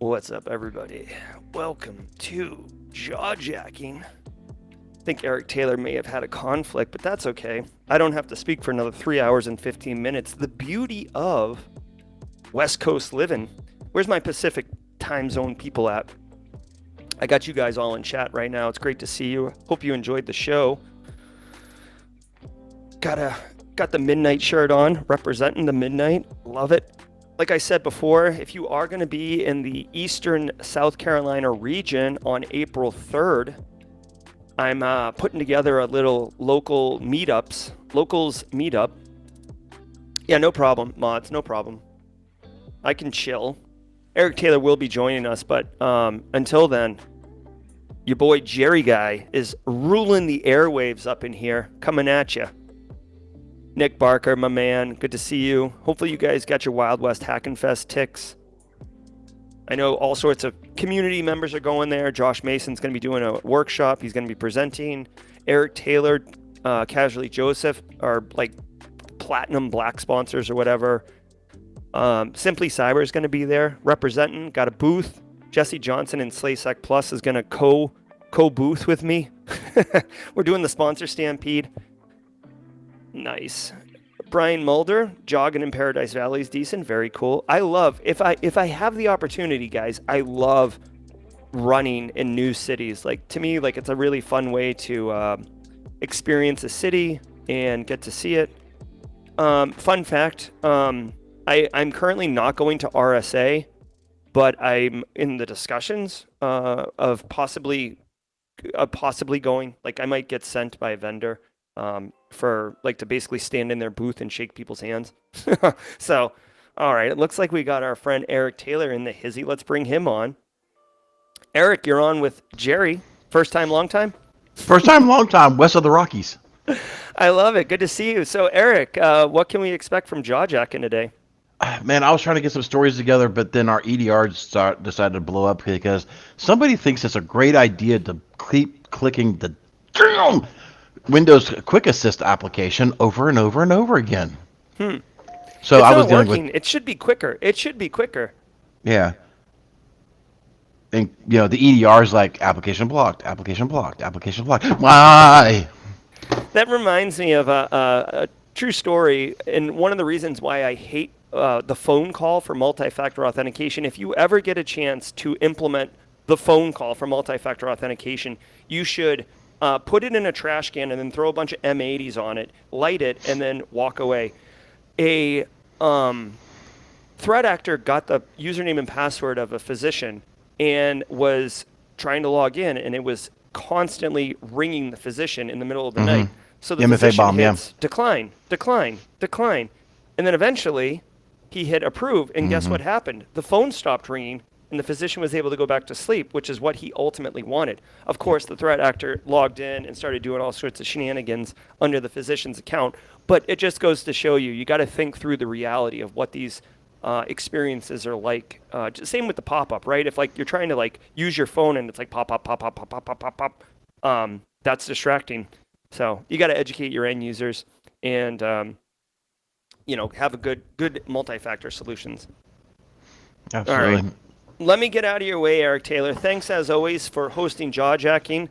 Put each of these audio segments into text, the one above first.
What's up, everybody? Welcome to Jaw Jackin. I think Eric Taylor may have had a conflict, but that's okay. I don't have to speak for another 3 hours and 15 minutes. The beauty of West Coast living. Where's my Pacific time zone people at? I got you guys all in chat right now. It's great to see you. Hope you enjoyed the show. Got the midnight shirt on, representing the midnight. Love it. Like I said before, if you are going to be in the eastern South Carolina region on April 3rd, I'm putting together a little locals meetup. Yeah, no problem, mods, no problem. I can chill. Eric Taylor will be joining us, but until then, your boy Jerry Guy is ruling the airwaves up in here, coming at you. Nick Barker, my man, good to see you. Hopefully you guys got your Wild West Hackin' Fest ticks. I know all sorts of community members are going there. Josh Mason's going to be doing a workshop. He's going to be presenting. Eric Taylor, Casually Joseph are like platinum black sponsors or whatever. Simply Cyber is going to be there representing. Got a booth. Jesse Johnson and SlaySec Plus is going to co-booth with me. We're doing the sponsor stampede. Nice. Brian Mulder, jogging in Paradise Valley is decent. Very cool. I love, if I have the opportunity, guys, I love running in new cities. Like, to me, like, it's a really fun way to experience a city and get to see it. Fun fact, I'm currently not going to RSA, but I'm in the discussions of possibly going. Like, I might get sent by a vendor for like to basically stand in their booth and shake people's hands. So, all right, it looks like we got our friend Eric Taylor in the hizzy. Let's bring him on. Eric, you're on with Jerry. First time, long time? First time, long time, west of the Rockies. I love it. Good to see you. So, Eric, what can we expect from Jaw Jackin today? Man, I was trying to get some stories together, but then our EDR decided to blow up because somebody thinks it's a great idea to keep clicking the damn Windows Quick Assist application over and over and over again. So It's I was not dealing with, working. It should be quicker. It should be quicker. yeah. And, the EDR is like application blocked, application blocked, application blocked. Why? That reminds me of a true story, and one of the reasons why I hate the phone call for multi-factor authentication. If you ever get a chance to implement the phone call for multi-factor authentication, you should put it in a trash can and then throw a bunch of M80s on it, light it, and then walk away. A threat actor got the username and password of a physician and was trying to log in, and it was constantly ringing the physician in the middle of the night. So the MFA physician bomb, yeah. hits decline, decline, decline. And then eventually he hit approve, and guess what happened? The phone stopped ringing, and the physician was able to go back to sleep, which is what he ultimately wanted. Of course, the threat actor logged in and started doing all sorts of shenanigans under the physician's account. But it just goes to show you got to think through the reality of what these experiences are like. Same with the pop-up, right? If like you're trying to like use your phone and it's like pop, pop, pop, pop, pop, pop, pop, pop, pop, that's distracting. So you got to educate your end users and have a good multi-factor solutions. Absolutely. All right. Let me get out of your way, Eric Taylor. Thanks as always for hosting Jaw Jacking.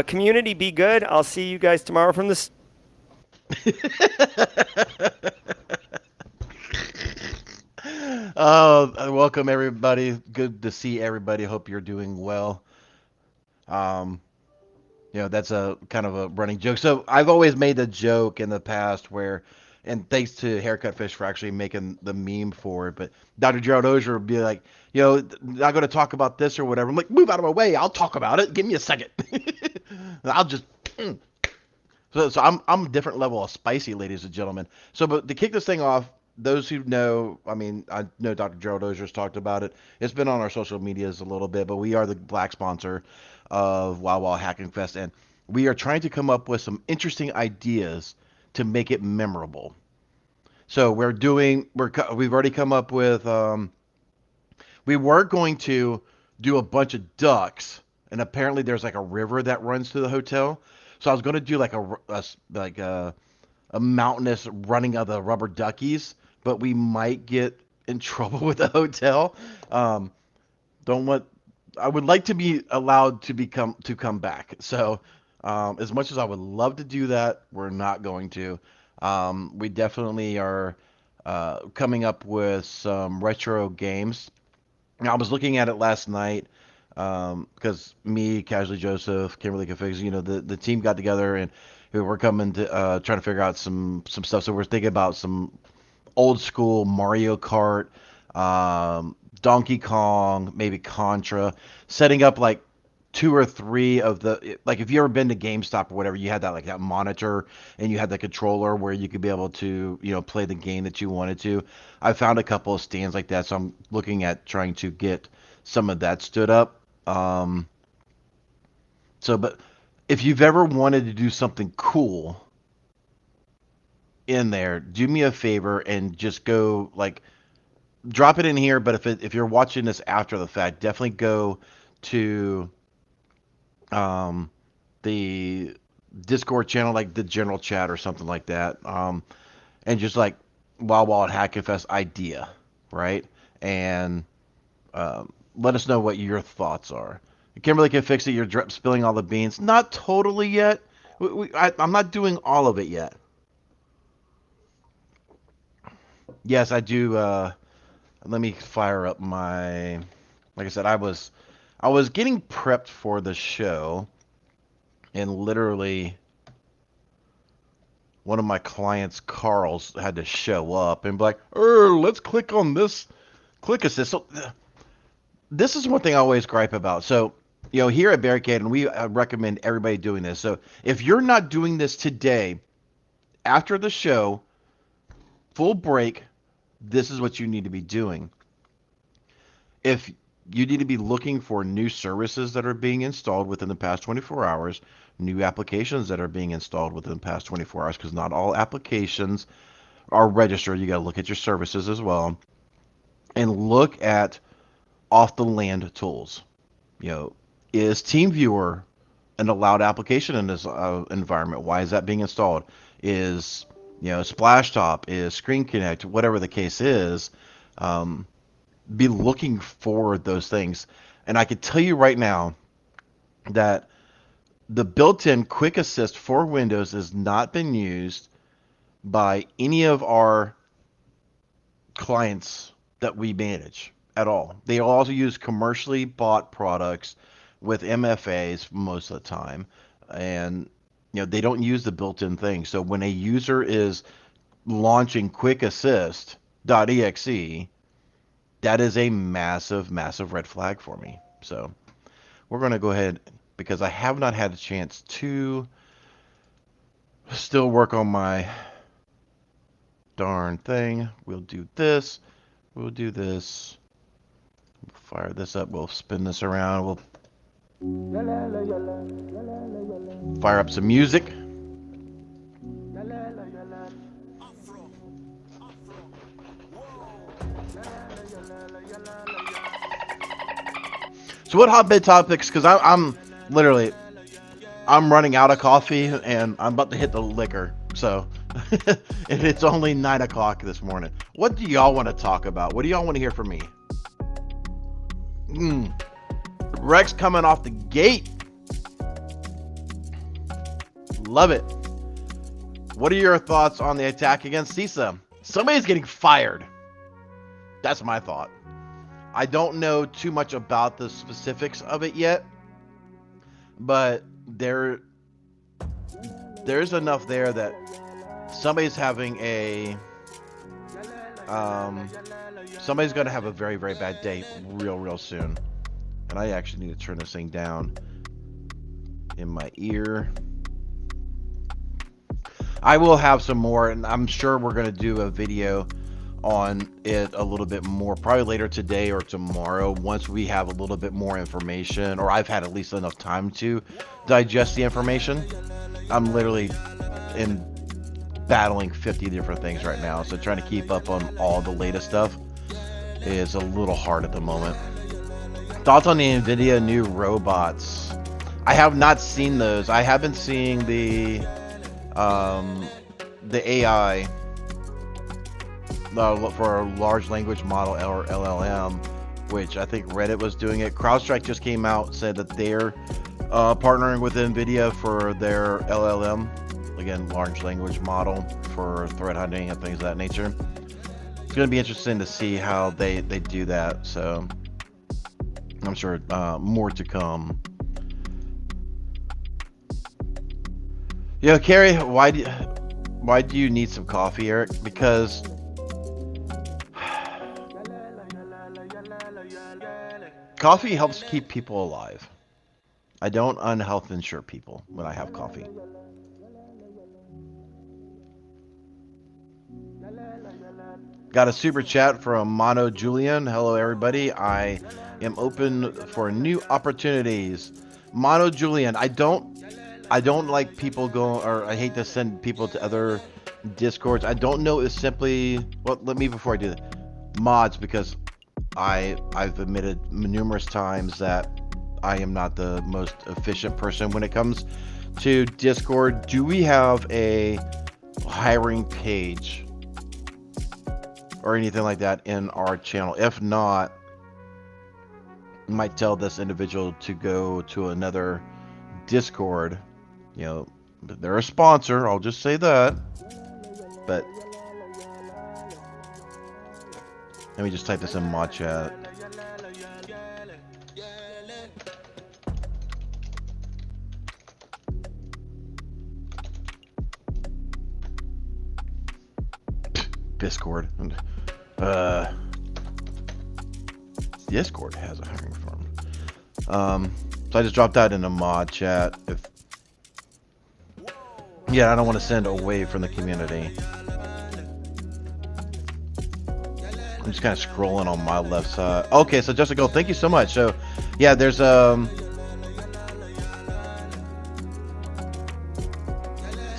Community, be good. I'll see you guys tomorrow from this. Welcome everybody. Good to see everybody. Hope you're doing well. That's a kind of a running joke. So I've always made the joke in the past where, and thanks to Haircut Fish for actually making the meme for it, but Dr. Gerald Ozier would be like, not going to talk about this or whatever. I'm like, move out of my way. I'll talk about it. Give me a second. I'll just. So I'm a different level of spicy, ladies and gentlemen. So, but to kick this thing off, those who know, I mean, I know Dr. Gerald Ozier's talked about it. It's been on our social medias a little bit, but we are the black sponsor of Wild Wild Hacking Fest, and we are trying to come up with some interesting ideas to make it memorable. So we've already come up with, we were going to do a bunch of ducks, and apparently there's like a river that runs through the hotel. So I was going to do like a mountainous running of the rubber duckies, but we might get in trouble with the hotel. don't want. I would like to be allowed to come back. So, as much as I would love to do that, we're not going to. We definitely are coming up with some retro games. I was looking at it last night because me, Casually Joseph, Kimberly Configs, the team got together and we were coming to trying to figure out some stuff. So we're thinking about some old school Mario Kart, Donkey Kong, maybe Contra, setting up like two or three of the like if you ever been to GameStop or whatever, you had that like that monitor and you had the controller where you could be able to, play the game that you wanted to. I found a couple of stands like that, so I'm looking at trying to get some of that stood up. But if you've ever wanted to do something cool in there, do me a favor and just go like drop it in here. But if you're watching this after the fact, definitely go to um, the Discord channel, like the general chat or something like that, and just like Wild Wild Hackfest idea, right? And let us know what your thoughts are. Kimberly can fix it. You're spilling all the beans. Not totally yet. I'm not doing all of it yet. Yes, I do. Let me fire up my. Like I said, I was getting prepped for the show, and literally one of my clients, Carl's, had to show up and be like, let's click on this, click assist. So this is one thing I always gripe about. So, here at Barricade, and we recommend everybody doing this. So if you're not doing this today, after the show, full break, this is what you need to be doing. If you need to be looking for new services that are being installed within the past 24 hours, new applications that are being installed within the past 24 hours, because not all applications are registered. You got to look at your services as well, and look at off the land tools. Is TeamViewer an allowed application in this environment? Why is that being installed? Is Splashtop, is Screen Connect, whatever the case is, be looking for those things. And I can tell you right now that the built-in Quick Assist for Windows has not been used by any of our clients that we manage at all. They also use commercially bought products with MFAs most of the time, and they don't use the built-in thing. So when a user is launching Quick Assist .exe, that is a massive, massive red flag for me. So we're going to go ahead, because I have not had a chance to still work on my darn thing. We'll do this. We'll do this. We'll fire this up. We'll spin this around. We'll fire up some music. So what hotbed topics? Because I'm literally running out of coffee and I'm about to hit the liquor. So and it's only 9 o'clock this morning. What do y'all want to talk about? What do y'all want to hear from me? Rex coming off the gate. Love it. What are your thoughts on the attack against CISA? Somebody's getting fired. That's my thought. I don't know too much about the specifics of it yet, but there's enough there that somebody's having somebody's going to have a very, very bad day real soon. And I actually need to turn this thing down in my ear. I will have some more, and I'm sure we're going to do a video on it a little bit more, probably later today or tomorrow, once we have a little bit more information, or I've had at least enough time to digest the information. I'm literally battling 50 different things right now, so trying to keep up on all the latest stuff is a little hard at the moment. Thoughts on the NVIDIA new robots? I have not seen those. I have been seeing the AI for a large language model, or LLM, which I think Reddit was doing it. CrowdStrike just came out, said that they're partnering with NVIDIA for their LLM, again, large language model for threat hunting and things of that nature. It's going to be interesting to see how they do that. So I'm sure more to come. Carrie, why do you need some coffee, Eric? Because coffee helps keep people alive. I don't unhealth insure people when I have coffee. Got a super chat from Mono Julian. Hello, everybody. I am open for new opportunities. Mono Julian, I don't like people go, or I hate to send people to other Discords. I don't know if simply, well, let me, before I do that, mods, because I've admitted numerous times that I am not the most efficient person when it comes to Discord. Do we have a hiring page or anything like that in our channel? If not, I might tell this individual to go to another Discord. They're a sponsor, I'll just say that. But let me just type this in mod chat. Discord. Discord has a hiring firm. So I just dropped that in a mod chat. Yeah, I don't want to send away from the community. I'm just kind of scrolling on my left side. Okay, so Jessica, thank you so much. So, yeah, there's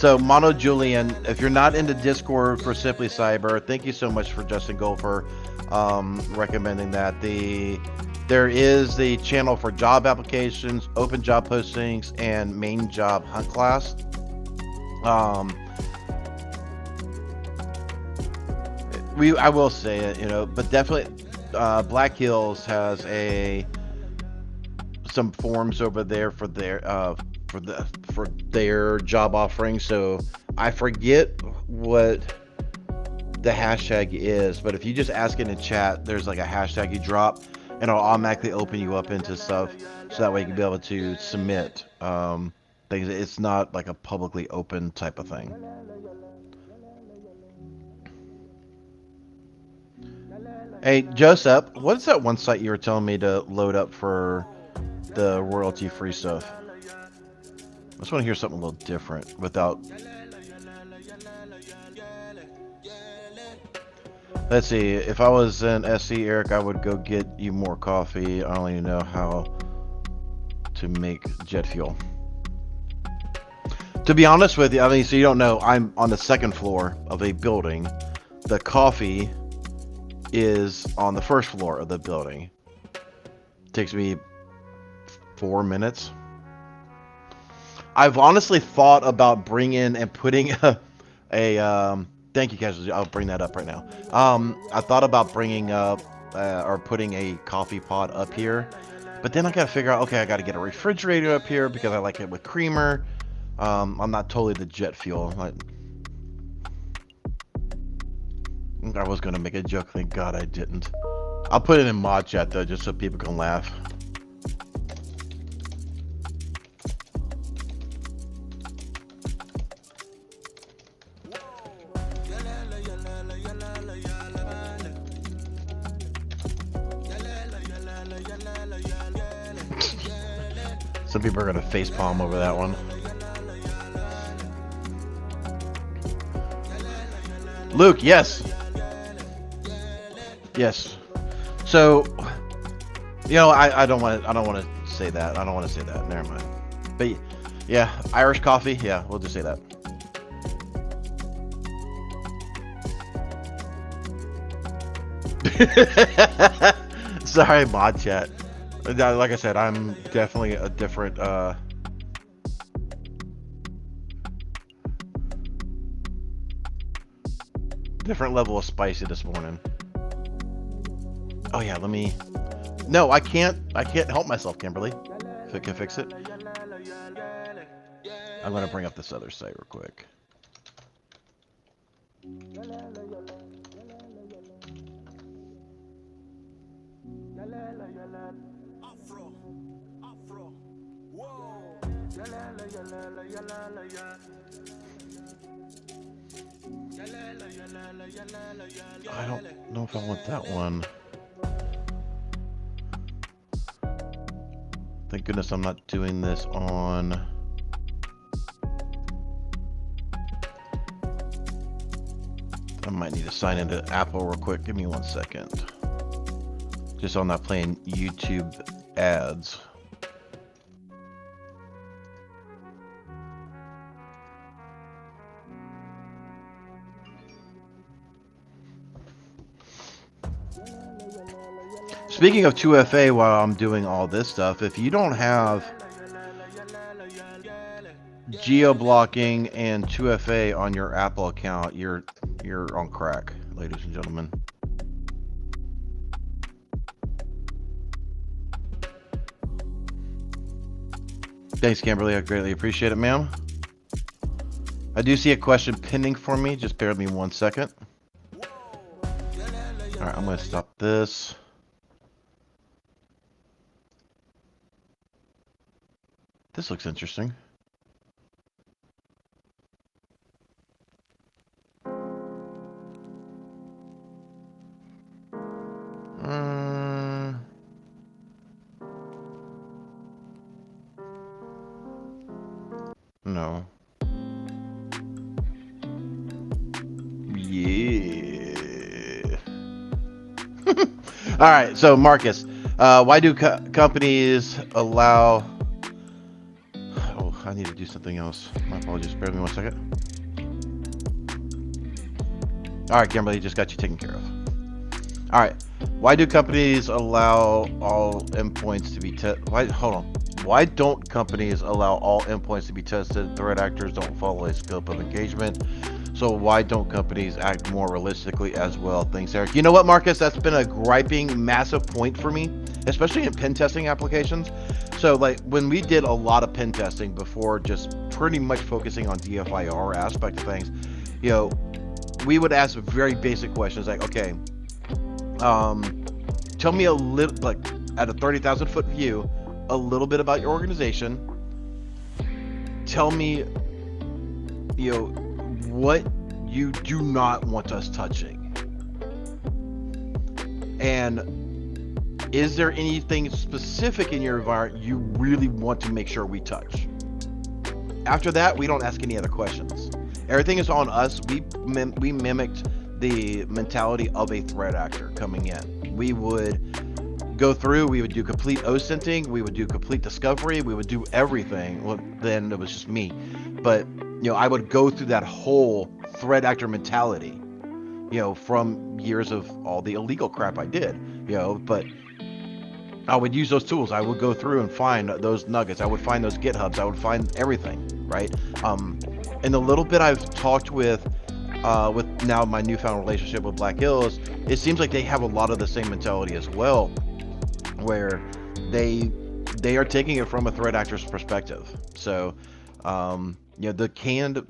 So Mono Julian, if you're not into Discord for Simply Cyber, thank you so much for Justin Gold for recommending that. There is the channel for job applications, open job postings, and main job hunt class. I will say it, but definitely Black Hills has some forms over there for their job offerings. So I forget what the hashtag is, but if you just ask it in chat, there's like a hashtag you drop and it'll automatically open you up into stuff, so that way you can be able to submit things. It's not like a publicly open type of thing. Hey Joseph, what is that one site you were telling me to load up for the royalty free stuff? I just want to hear something a little different without... Let's see, if I was in SC, Eric, I would go get you more coffee. I don't even know how to make jet fuel. To be honest with you, I mean, so you don't know, I'm on the second floor of a building. The coffee is on the first floor of the building. It takes me 4 minutes. I've honestly thought about bringing and putting thank you, Casualty. I'll bring that up right now. I thought about bringing up or putting a coffee pot up here, but then I gotta figure out, okay, I gotta get a refrigerator up here because I like it with creamer. I'm not totally the jet fuel. I was gonna make a joke, thank God I didn't. I'll put it in mod chat though, just so people can laugh. Some people are gonna facepalm over that one. Luke, yes. Yes. So, I don't want to say that. I don't want to say that. Never mind. But yeah, Irish coffee. Yeah, we'll just say that. Sorry, mod chat. Like I said, I'm definitely a different level of spicy this morning. Oh yeah, let me No, I can't. I can't help myself, Kimberly. If it can fix it, I'm gonna bring up this other site real quick. I don't know if I want that one. Thank goodness I'm not doing this on. I might need to sign into Apple real quick. Give me 1 second. Just so I'm not playing YouTube ads. Speaking of 2FA, while I'm doing all this stuff, if you don't have geo-blocking and 2FA on your Apple account, you're on crack, ladies and gentlemen. Thanks, Kimberly. I greatly appreciate it, ma'am. I do see a question pending for me. Just bear with me 1 second. All right, I'm going to stop this. This looks interesting. No. Yeah. All right, so Marcus, why do companies allow... Oh, I need to do something else. My apologies. Bear with me 1 second. All right, Kimberly, just got you taken care of. All right. Why do companies allow all endpoints to be tested? Hold on. Why don't companies allow all endpoints to be tested? Threat actors don't follow a scope of engagement. So why don't companies act more realistically as well? Thanks, Eric. You know what, Marcus? That's been a griping, massive point for me, especially in pen testing applications. So like when we did a lot of pen testing before, just pretty much focusing on DFIR aspect of things, you know, we would ask very basic questions like, okay, tell me a little, like at a 30,000 foot view, a little bit about your organization. Tell me, you know, what you do not want us touching. And is there anything specific in your environment you really want to make sure we touch? After that, we don't ask any other questions. Everything is on us. We mimicked the mentality of a threat actor coming in. We would go through, we would do complete OSINTing, we would do complete discovery, we would do everything. Well, then it was just me. But, you know, I would go through that whole threat actor mentality, you know, from years of all the illegal crap I did, you know, but I would use those tools. I would go through and find those nuggets. I would find those GitHubs. I would find everything, right? In the little bit I've talked with now my newfound relationship with Black Hills, it seems like they have a lot of the same mentality as well, where they are taking it from a threat actor's perspective. So, you know, the canned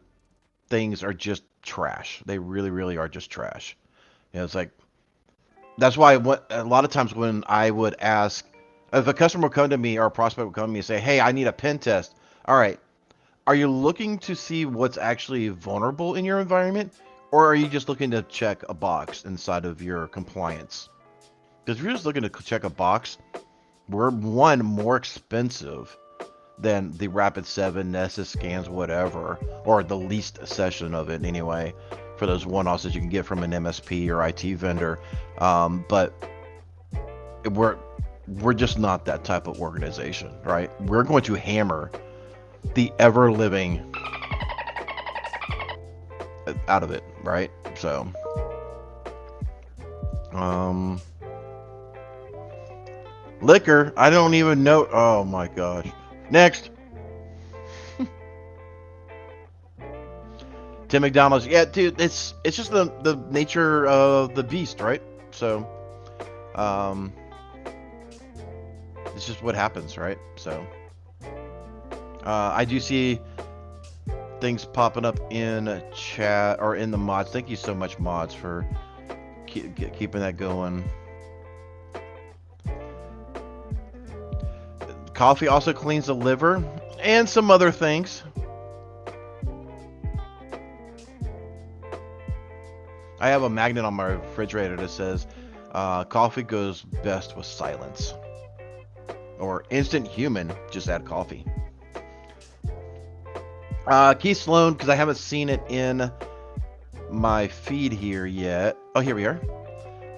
things are just trash. They really, really are just trash. You know, it's like, that's why a lot of times when I would ask, if a customer would come to me or a prospect would come to me and say, hey, I need a pen test. All right, are you looking to see what's actually vulnerable in your environment? Or are you just looking to check a box inside of your compliance? Because if you're just looking to check a box, we're one, more expensive than the Rapid7, Nessus scans, whatever, or the least session of it anyway, for those one-offs that you can get from an MSP or IT vendor. But we're just not that type of organization, right? We're going to hammer the ever-living out of it, right? So, liquor, I don't even know. Oh my gosh. Next. Tim McDonald's. Yeah, dude, it's just the nature of the beast, right? So, It's just what happens, right? So I do see things popping up in chat or in the mods. Thank you so much, mods, for keeping that going. Coffee also cleans the liver and some other things. I have a magnet on my refrigerator that says coffee goes best with silence. Or instant human, just add coffee. Keith Sloan, because I haven't seen it in my feed here yet. Oh, here we are.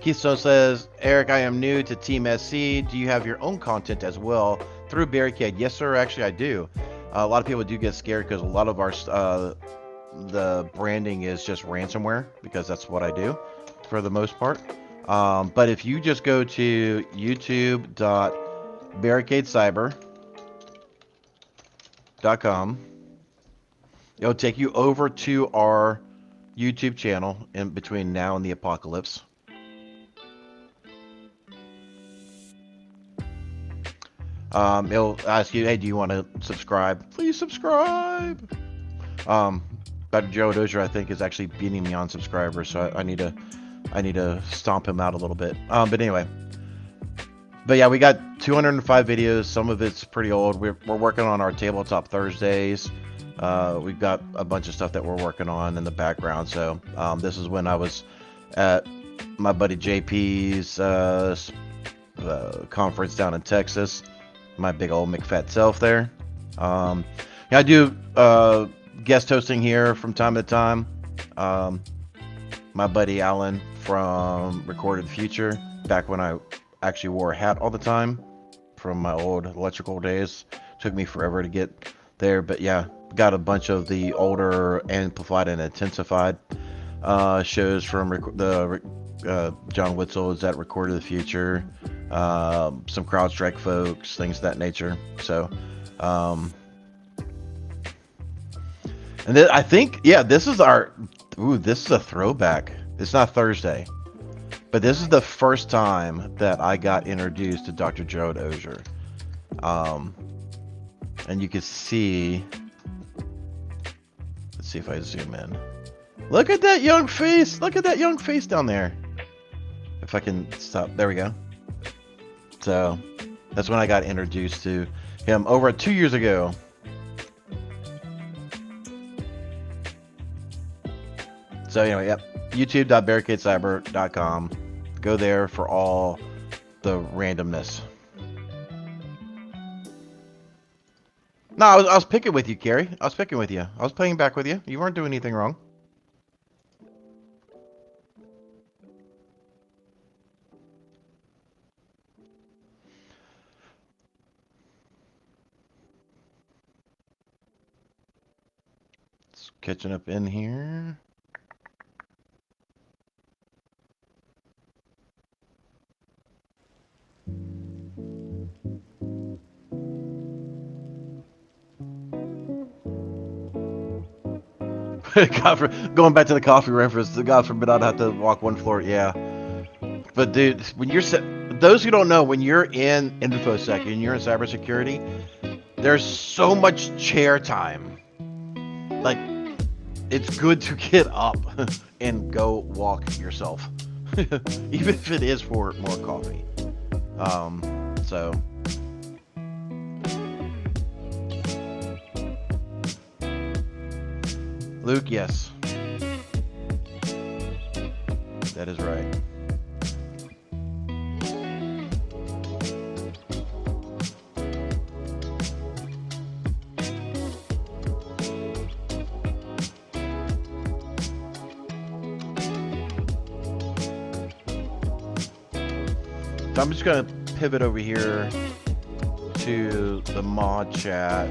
Keith Sloan says, Eric, I am new to Team SC. Do you have your own content as well through Barricade? Yes, sir. Actually, I do. A lot of people do get scared because a lot of our the branding is just ransomware, because that's what I do for the most part. But if you just go to youtube.barricadecyber.com, it'll take you over to our YouTube channel in between now and the apocalypse. It'll ask you, hey, do you want to subscribe? Please subscribe. Dr. Joe Dozier, I think, is actually beating me on subscribers, so I need to stomp him out a little bit. But anyway. But yeah, we got 205 videos. Some of it's pretty old. We're working on our Tabletop Thursdays. We've got a bunch of stuff that we're working on in the background. So this is when I was at my buddy JP's conference down in Texas. My big old McFat self there. Yeah, I do guest hosting here from time to time. My buddy Alan from Recorded Future, back when I actually wore a hat all the time from my old electrical days. Took me forever to get there, but yeah, got a bunch of the older amplified and intensified shows from John Witzel is at Recorded the Future, some CrowdStrike folks, things of that nature. So, and then I think, yeah, this is our, this is a throwback. It's not Thursday, but this is the first time that I got introduced to Dr. Joe Dozier. And you can see, let's see if I zoom in. Look at that young face. Look at that young face down there. If I can stop. There we go. So that's when I got introduced to him over 2 years ago. So anyway, yep. youtube.barricadecyber.com. Go there for all the randomness. No, I was picking with you, Carrie. I was picking with you. I was playing back with you. You weren't doing anything wrong. It's catching up in here. Going back to the coffee reference, God forbid I'd have to walk one floor. Yeah, but dude, when you're those who don't know, when you're in infosec and you're in cybersecurity, there's so much chair time. Like, it's good to get up and go walk yourself, even if it is for more coffee. So. Luke, yes. That is right. So I'm just going to pivot over here to the mod chat.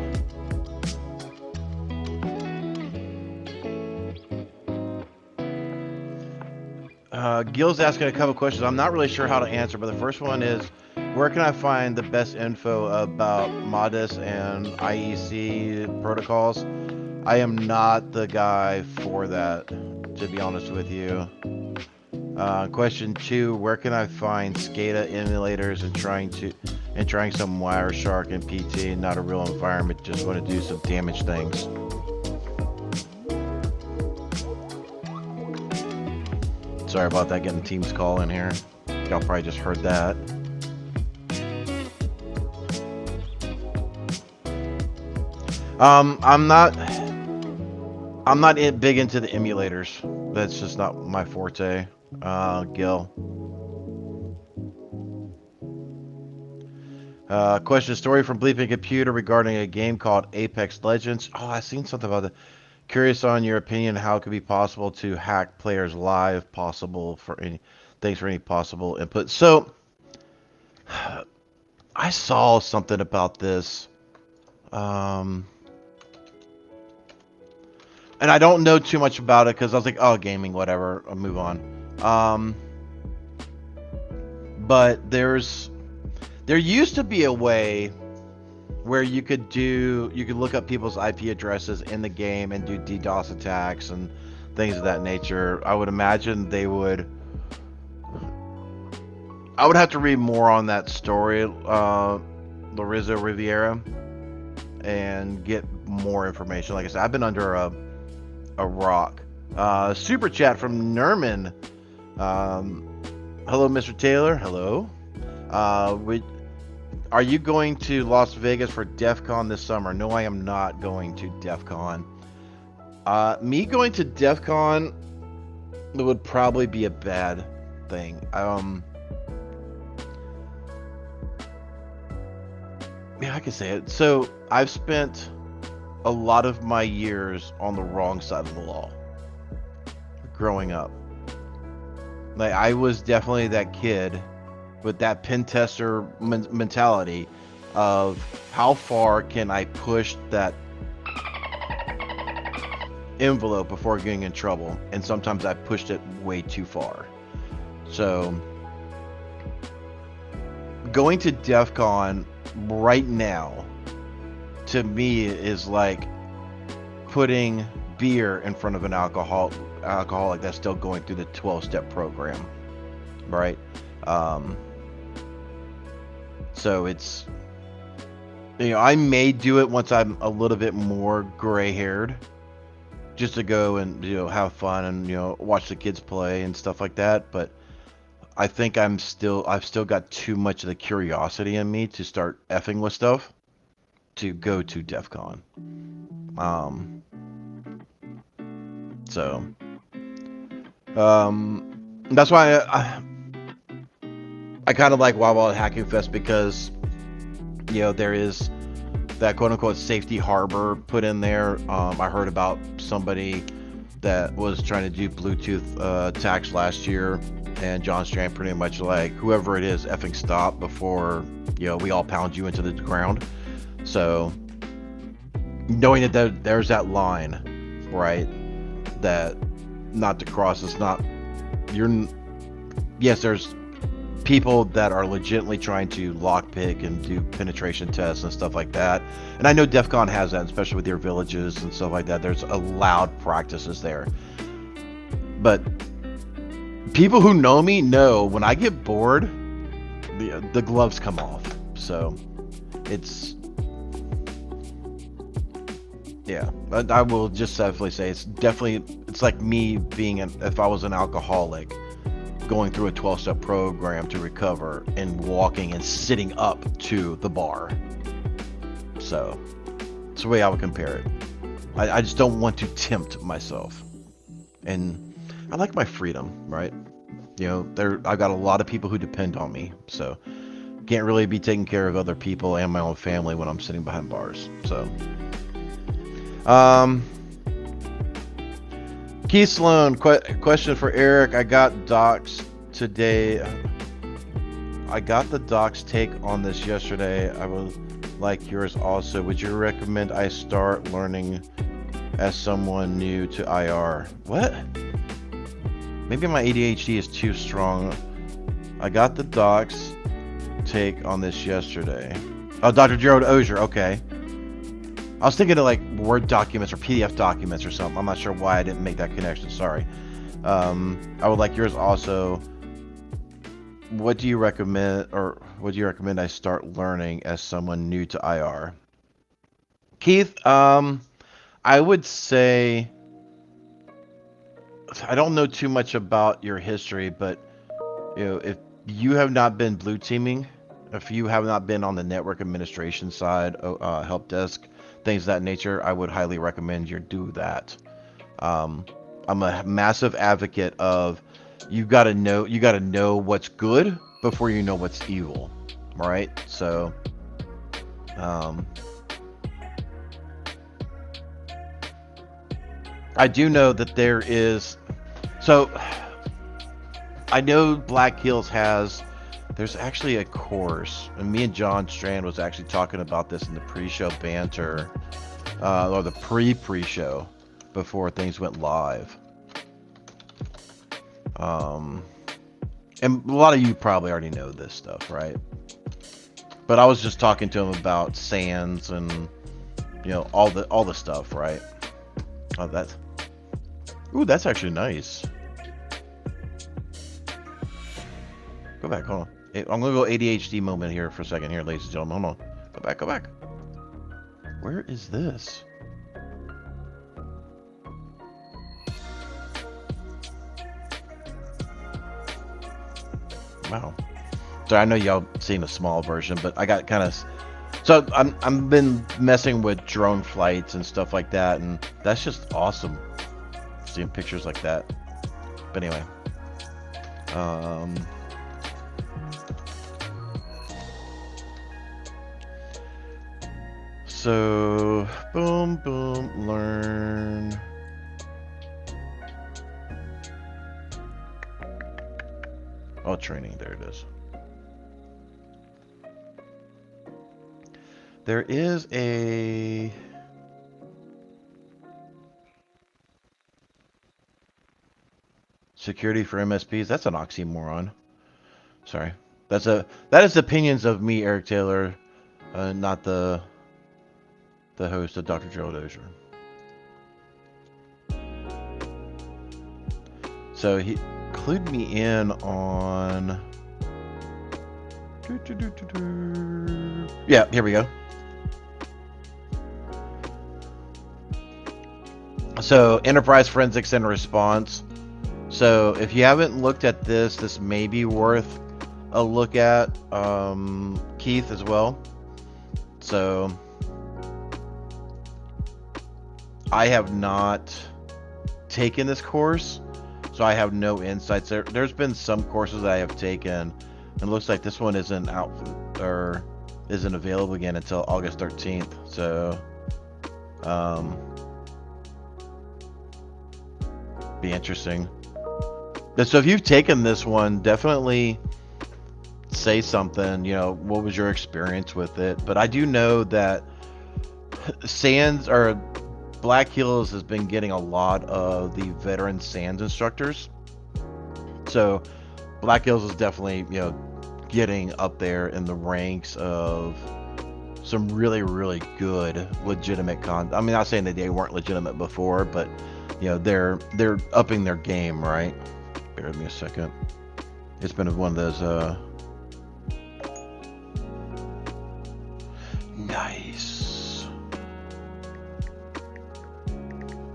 Gil's asking a couple questions. I'm not really sure how to answer, but the first one is, where can I find the best info about Modis and IEC protocols? I am not the guy for that, to be honest with you. Question 2: where can I find SCADA emulators and trying some Wireshark and PT? Not a real environment. Just want to do some damage things. Sorry about that. Getting Teams call in here. Y'all probably just heard that. I'm not big into the emulators. That's just not my forte. Gil. Question: story from Bleeping Computer regarding a game called Apex Legends. Oh, I seen something about that. Curious on your opinion how it could be possible to hack players live. Thanks for any possible input. So, I saw something about this. And I don't know too much about it because I was like, oh, gaming, whatever. I'll move on. But there used to be a way where you could look up people's IP addresses in the game and do DDoS attacks and things of that nature. I would imagine I would have to read more on that story, Larissa Riviera, and get more information. Like I said, I've been under a rock. Super chat from Nerman. Hello, Mr. Taylor. Hello. Are you going to Las Vegas for DEF CON this summer? No, I am not going to DEF CON. Me going to DEF CON would probably be a bad thing. Yeah, I can say it. So I've spent a lot of my years on the wrong side of the law growing up. Like, I was definitely that kid with that pen tester mentality of how far can I push that envelope before getting in trouble, and sometimes I pushed it way too far. So going to DEF CON right now to me is like putting beer in front of an alcoholic that's still going through the 12-step program, right? So it's, I may do it once I'm a little bit more gray-haired, just to go and have fun and watch the kids play and stuff like that. But I think I've still got too much of the curiosity in me to start effing with stuff to go to DEF CON. That's why I kind of like Wild Wild Hacking Fest, because there is that quote-unquote safety harbor put in there. I heard about somebody that was trying to do Bluetooth attacks last year, and John Strand pretty much like, whoever it is, effing stop before we all pound you into the ground. So knowing that there's that line, right, that not to cross, it's not, yes, there's people that are legitimately trying to lockpick and do penetration tests and stuff like that. And I know DEF CON has that, especially with your villages and stuff like that. There's allowed practices there. But people who know me know when I get bored, the gloves come off. So it's, yeah, I will just definitely say it's like me being if I was an alcoholic going through a 12-step program to recover and walking and sitting up to the bar. So it's the way I would compare it. I just don't want to tempt myself, and I like my freedom, right? I've got a lot of people who depend on me, so can't really be taking care of other people and my own family when I'm sitting behind bars. So Keith Sloan, question for Eric. I got Doc's today. I got the Doc's take on this yesterday. I would like yours also. Would you recommend I start learning as someone new to IR? What? Maybe my ADHD is too strong. I got the Doc's take on this yesterday. Oh, Dr. Gerald Ozier. Okay. I was thinking of like Word documents or PDF documents or something. I'm not sure why I didn't make that connection. Sorry. I would like yours also. What do you recommend, or what do you recommend I start learning as someone new to IR? Keith, I would say I don't know too much about your history, but if you have not been blue teaming, if you have not been on the network administration side, help desk, things of that nature, I would highly recommend you do that. Um, I'm a massive advocate of you got to know what's good before you know what's evil, right? So, um, I do know that there is. So, I know Black Hills has. There's actually a course, and me and John Strand was actually talking about this in the pre-show banter, or the pre-show, before things went live. Um, and a lot of you probably already know this stuff, right? But I was just talking to him about sands and all the stuff, right? Oh, that's actually nice. Go back, hold on. I'm gonna go ADHD moment here for a second here, ladies and gentlemen. Hold on. Go back. Where is this? Wow. So I know y'all seen a small version, but I got kind of. So I'm been messing with drone flights and stuff like that, and that's just awesome. Seeing pictures like that. But anyway. So boom, learn. Oh, training, there it is. There is a security for MSPs. That's an oxymoron. Sorry. That is opinions of me, Eric Taylor, not the host of Dr. Joe Dozier. So he clued me in on. Yeah, here we go. So enterprise forensics and response. So if you haven't looked at this may be worth a look at, Keith, as well. So I have not taken this course, so I have no insights there. There's been some courses that I have taken, and it looks like this one isn't out or isn't available again until August 13th. So be interesting. So if you've taken this one, definitely say something, what was your experience with it? But I do know that Sands or Black Hills has been getting a lot of the veteran Sands instructors. So Black Hills is definitely, getting up there in the ranks of some really, really good, legitimate I mean, not saying that they weren't legitimate before, but they're upping their game, right? Bear with me a second. It's been one of those nice.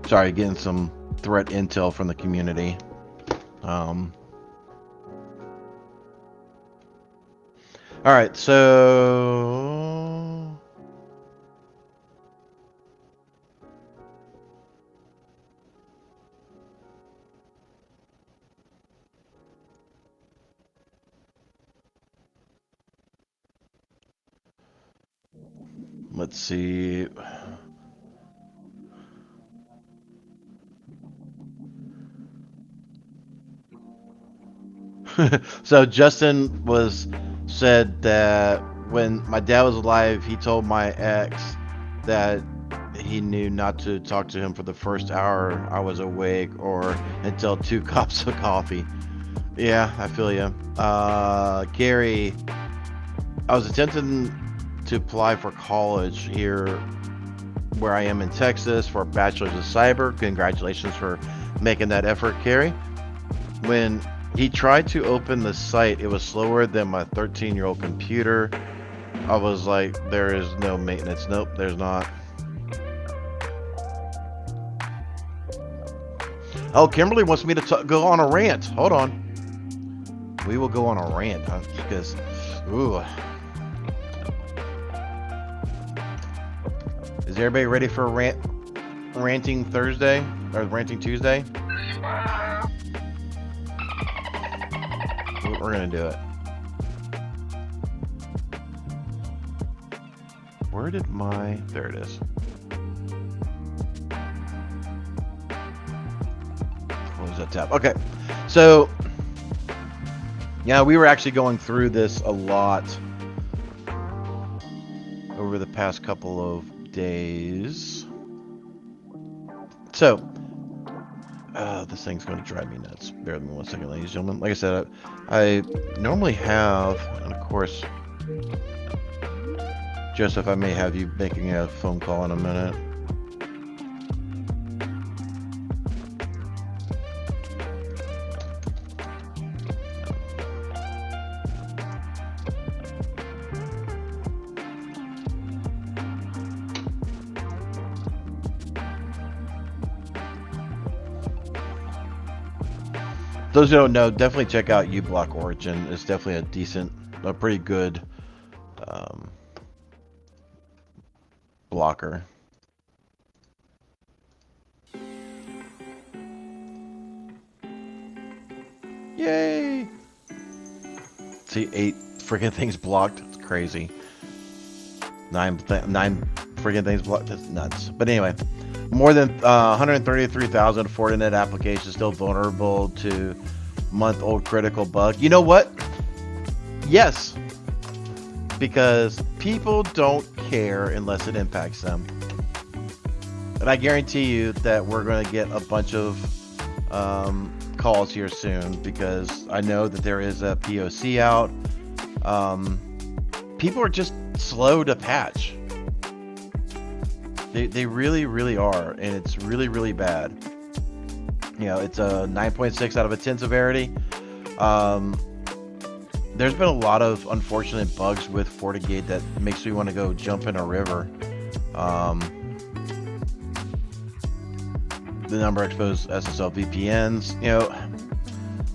Sorry, getting some threat intel from the community. All right, so let's see. So Justin said that when my dad was alive, he told my ex that he knew not to talk to him for the first hour I was awake or until 2 cups of coffee. Yeah, I feel you. Gary, I was attempting to apply for college here where I am in Texas for a bachelor's of cyber. Congratulations for making that effort, Gary. When he tried to open the site, it was slower than my 13-year-old computer. I was like, there is no maintenance. Nope, there's not. Oh, Kimberly wants me to go on a rant. Hold on. We will go on a rant because, ooh. Is everybody ready for a ranting Thursday or ranting Tuesday? We're gonna do it. Where did my? There it is. Close that tab. Okay, so yeah, we were actually going through this a lot over the past couple of days. So, this thing's going to drive me nuts. Bear with me 1 second, ladies and gentlemen. Like I said, I normally have, and of course, Joseph, I may have you making a phone call in a minute. Those who don't know, definitely check out uBlock Origin. It's definitely a pretty good blocker. Yay! See, 8 freaking things blocked. It's crazy. 9 freaking things blocked. That's nuts. But anyway, more than 133,000 Fortinet applications still vulnerable to month-old critical bug. You know what? Yes, because people don't care unless it impacts them. And I guarantee you that we're going to get a bunch of calls here soon, because I know that there is a POC out. People are just slow to patch. They really, really are, and it's really, really bad. You know, it's a 9.6 out of a 10 severity. There's been a lot of unfortunate bugs with FortiGate that makes me want to go jump in a river. The number of exposed SSL VPNs, you know.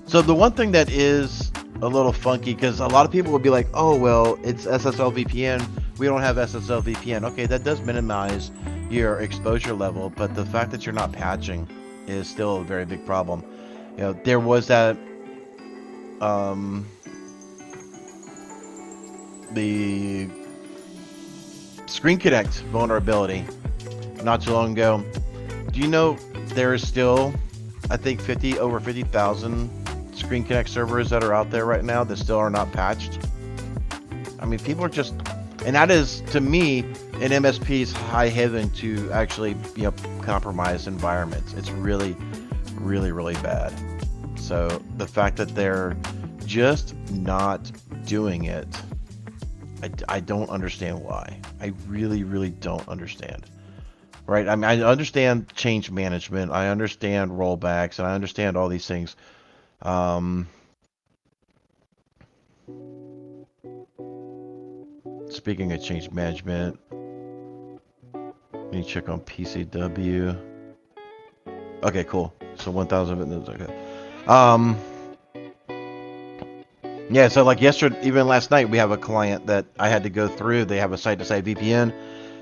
So the one thing that is a little funky, because a lot of people will be like, oh, well, it's SSL VPN. We don't have SSL VPN. Okay, that does minimize your exposure level, but the fact that you're not patching is still a very big problem. You know, there was that the Screen Connect vulnerability not too long ago. Do you know there is still, I think, over 50,000 Screen Connect servers that are out there right now that still are not patched? I mean, people are just, and that is, to me, an MSP's high heaven to actually, you know, compromise environments. It's really, really, really bad. So the fact that they're just not doing it, I don't understand why. I really, really don't understand. Right? I mean, I understand change management. I understand rollbacks, and I understand all these things. Speaking of change management, let me check on PCW. Okay, cool. So 1,000 of it. Okay. Yeah, so like yesterday, even last night, we have a client that I had to go through. They have a site-to-site VPN,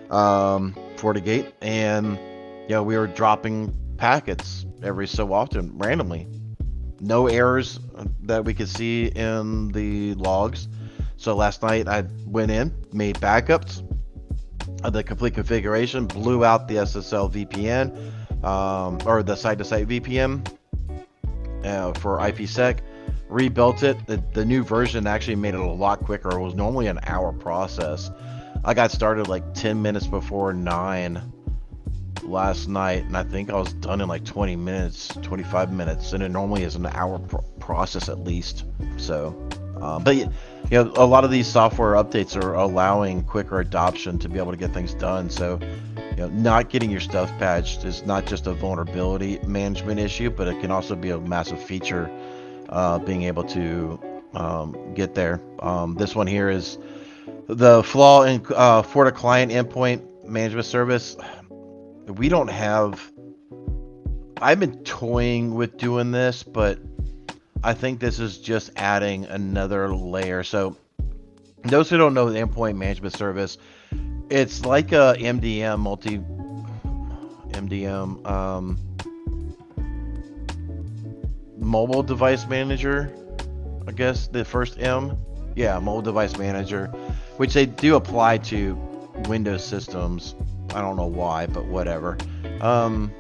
FortiGate, and you know, we were dropping packets every so often, randomly. No errors that we could see in the logs. So last night I went in, made backups of the complete configuration, blew out the SSL VPN, or the site-to-site VPN for IPsec, rebuilt it. The new version actually made it a lot quicker. It was normally an hour process. I got started like 10 minutes before 9 last night, and I think I was done in like 20 minutes, 25 minutes, and it normally is an hour process at least. So, but you know, a lot of these software updates are allowing quicker adoption to be able to get things done. So, you know, not getting your stuff patched is not just a vulnerability management issue, but it can also be a massive feature being able to get there. This one here is the flaw in for the client endpoint management service. We don't have. I've been toying with doing this, but I think this is just adding another layer. So those who don't know the endpoint management service, it's like a MDM MDM mobile device manager. I guess the first M, yeah, mobile device manager, which they do apply to Windows systems. I don't know why, but whatever. Um,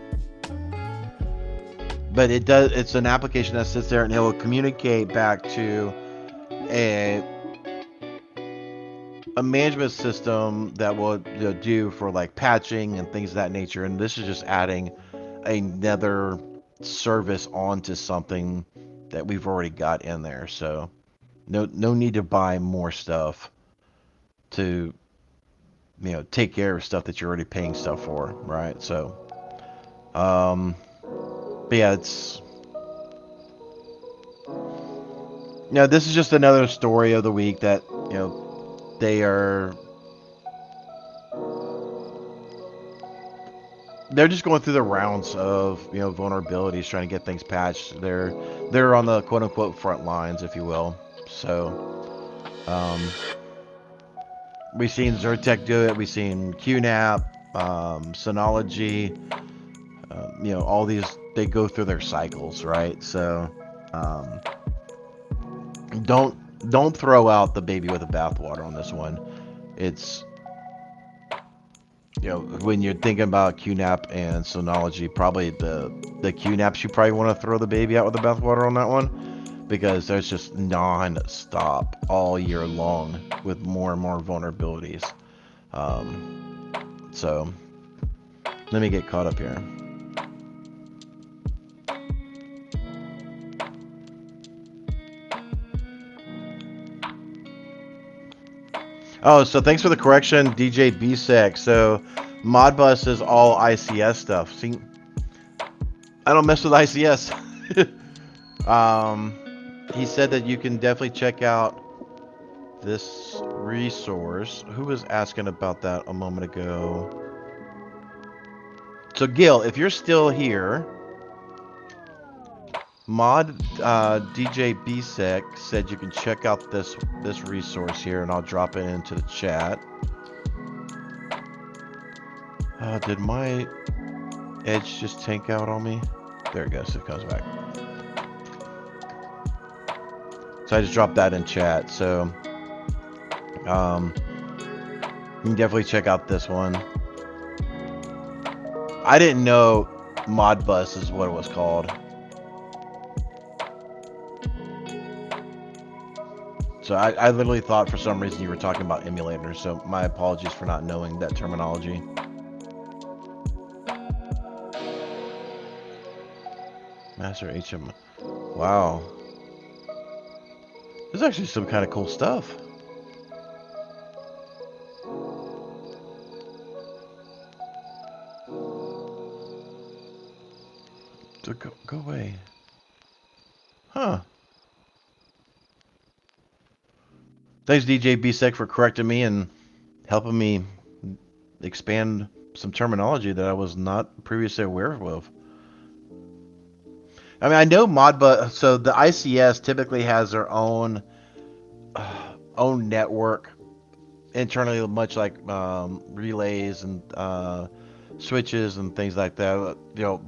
but it does. It's an application that sits there and it will communicate back to a a management system that will do for like patching and things of that nature. And this is just adding another service onto something that we've already got in there. So no need to buy more stuff to take care of stuff that you're already paying stuff for, right? So but yeah, it's this is just another story of the week that they are they're just going through the rounds of vulnerabilities, trying to get things patched. They're on the quote unquote front lines, if you will. So we've seen Zyrtec do it. We've seen QNAP, Synology. All these, they go through their cycles, right? So um, don't throw out the baby with the bathwater on this one. It's when you're thinking about QNAP and Synology, probably the QNAPs you probably want to throw the baby out with the bathwater on that one, because there's just non-stop all year long with more and more vulnerabilities. So let me get caught up here. Oh, so thanks for the correction, DJ BSEC. So Modbus is all ICS stuff. See, I don't mess with ICS. He said that you can definitely check out this resource. Who was asking about that a moment ago? So Gil, if you're still here, DJ BSEC said you can check out this resource here, and I'll drop it into the chat. Did my Edge just tank out on me? There it goes. It comes back. So I just dropped that in chat. So you can definitely check out this one. I didn't know Modbus is what it was called. So I literally thought for some reason you were talking about emulators. So my apologies for not knowing that terminology. Master HM. Wow. There's actually some kind of cool stuff. So go away. Huh. Thanks, DJ BSEC, for correcting me and helping me expand some terminology that I was not previously aware of. I mean, I know Modbus. So the ICS typically has their own network internally, much like relays and switches and things like that.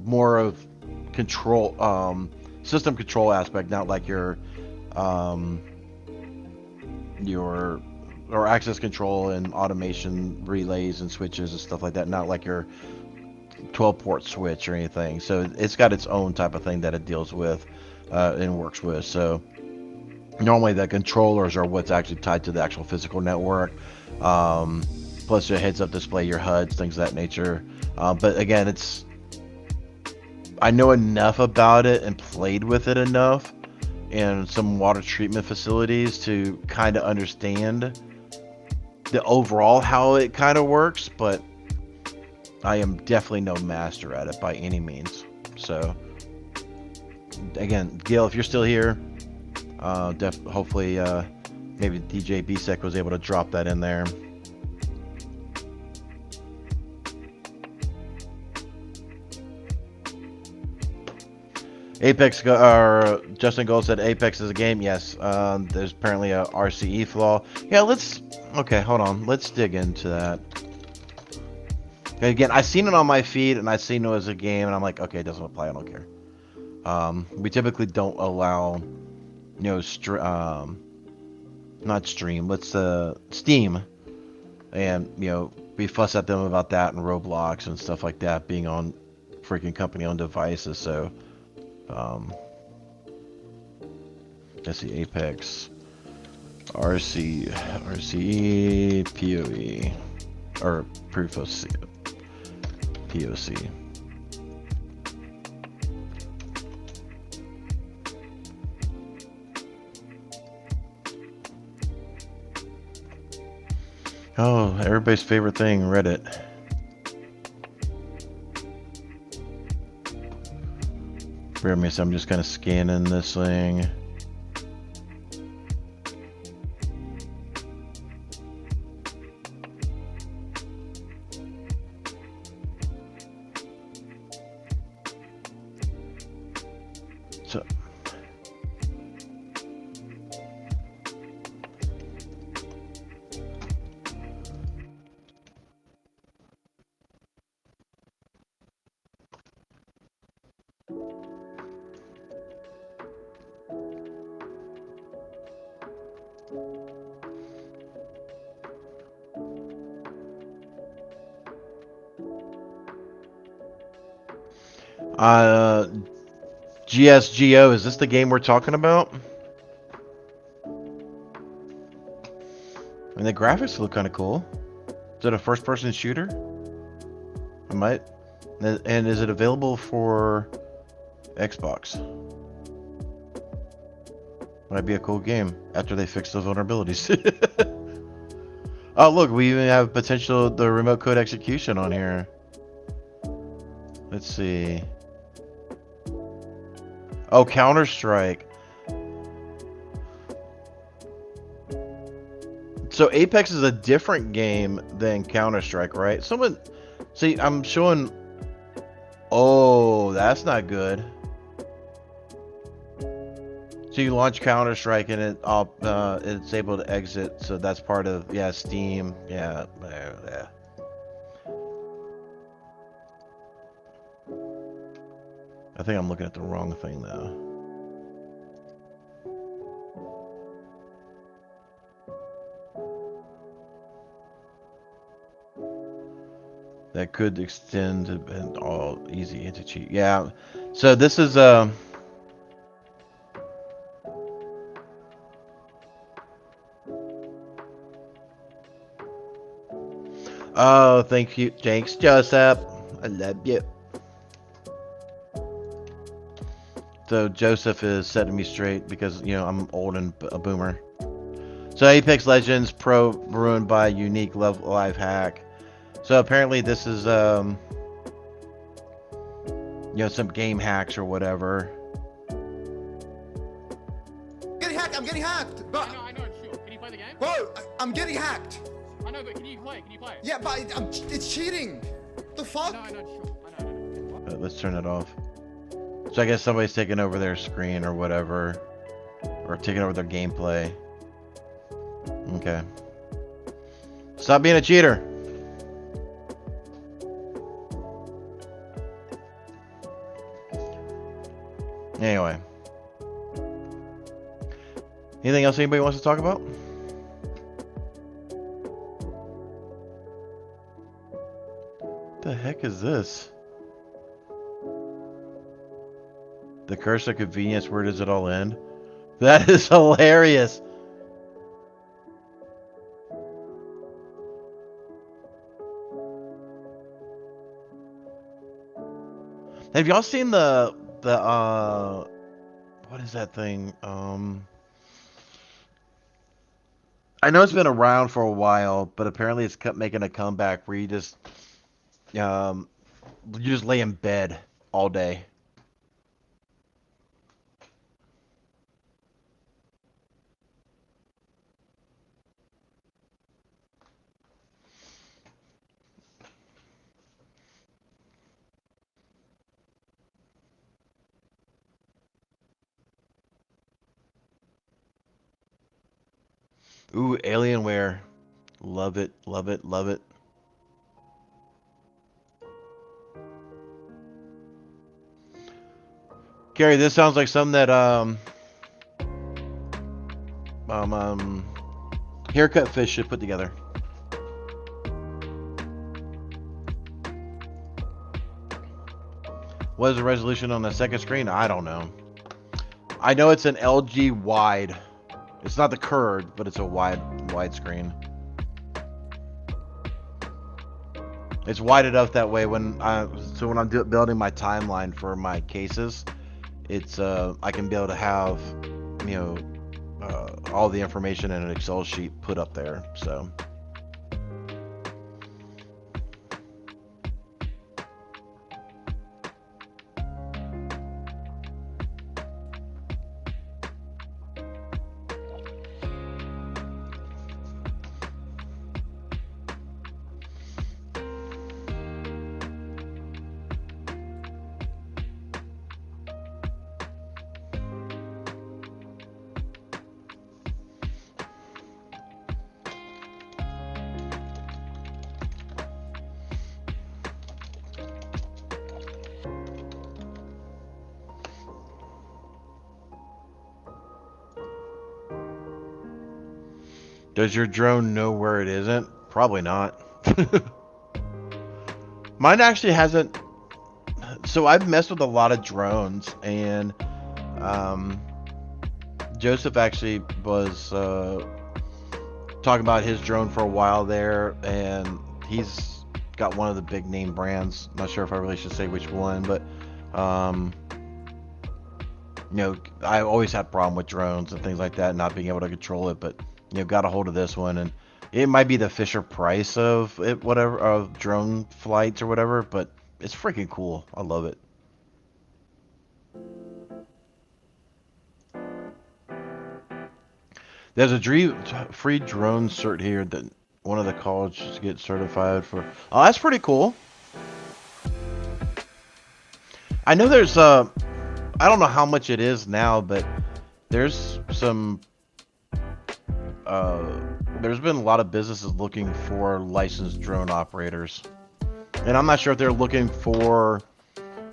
More of control, system control aspect, not like your or access control and automation relays and switches and stuff like that. Not like your 12-port switch or anything. So it's got its own type of thing that it deals with and works with. So normally the controllers are what's actually tied to the actual physical network. Plus your heads-up display, your HUDs, things of that nature. But again, I know enough about it and played with it enough in some water treatment facilities to kind of understand the overall how it kind of works, but I am definitely no master at it by any means. So again, Gil, if you're still here, Hopefully, maybe DJ BSEC was able to drop that in there. Or Justin Gold said Apex is a game. Yes, there's apparently a RCE flaw. Yeah, okay, hold on. Let's dig into that. Again, I seen it on my feed and I seen it as a game, and I'm like, okay, it doesn't apply. I don't care. We typically don't allow, not stream. Let's Steam, and we fuss at them about that and Roblox and stuff like that being on freaking company-owned devices. So, let's see, Apex, RCE, POE, or proof of POC. Oh, everybody's favorite thing, Reddit. Bear with me, so I'm just kind of scanning this thing. So, GSGO, is this the game we're talking about? I mean, the graphics look kind of cool. Is it a first-person shooter? It might. And is it available for Xbox? Might be a cool game after they fix those vulnerabilities. Oh, look, we even have potential the remote code execution on here. Let's see. Oh, Counter-Strike. So Apex is a different game than Counter-Strike, right? See, I'm showing. Oh, that's not good. So you launch Counter-Strike and it's able to exit. So that's part of Steam. Yeah. I think I'm looking at the wrong thing though. That could extend and all easy into cheat. Yeah. So this is Oh, thank you. Thanks, Joseph. I love you. So Joseph is setting me straight because, I'm old and a boomer. So Apex Legends Pro ruined by unique live hack. So apparently this is, some game hacks or whatever. Getting hacked, I'm getting hacked! But I know, sure. Can you play the game? bro, I'm getting hacked! I know, but can you play? Can you play? Yeah, but it's cheating! The fuck? I know, sure. I know. Let's turn it off. So I guess somebody's taking over their screen or whatever. Or taking over their gameplay. Okay. Stop being a cheater. Anyway. Anything else anybody wants to talk about? What the heck is this? The curse of convenience, where does it all end? That is hilarious. Have y'all seen the what is that thing? I know it's been around for a while, but apparently it's making a comeback where you just lay in bed all day. Ooh, Alienware. Love it, love it, love it. Gary, this sounds like something that Haircut Fish should put together. What is the resolution on the second screen? I don't know. I know it's an LG wide. It's not the curved, but it's a wide screen. It's wide enough that way when when I'm building my timeline for my cases, it's I can be able to have, you know, all the information in an Excel sheet put up there. So. Does your drone know where it isn't? Probably not. Mine actually hasn't. So I've messed with a lot of drones, and Joseph actually was talking about his drone for a while there, and he's got one of the big name brands. Not sure if I really should say which one, but you know, I always had a problem with drones and things like that, not being able to control it, but you know, got a hold of this one, and it might be the Fisher Price of it, whatever, of drone flights or whatever, but it's freaking cool. I love it. There's a free drone cert here that one of the colleges get certified for. Oh, that's pretty cool. I know there's I don't know how much it is now, but there's some there's been a lot of businesses looking for licensed drone operators, and I'm not sure if they're looking for,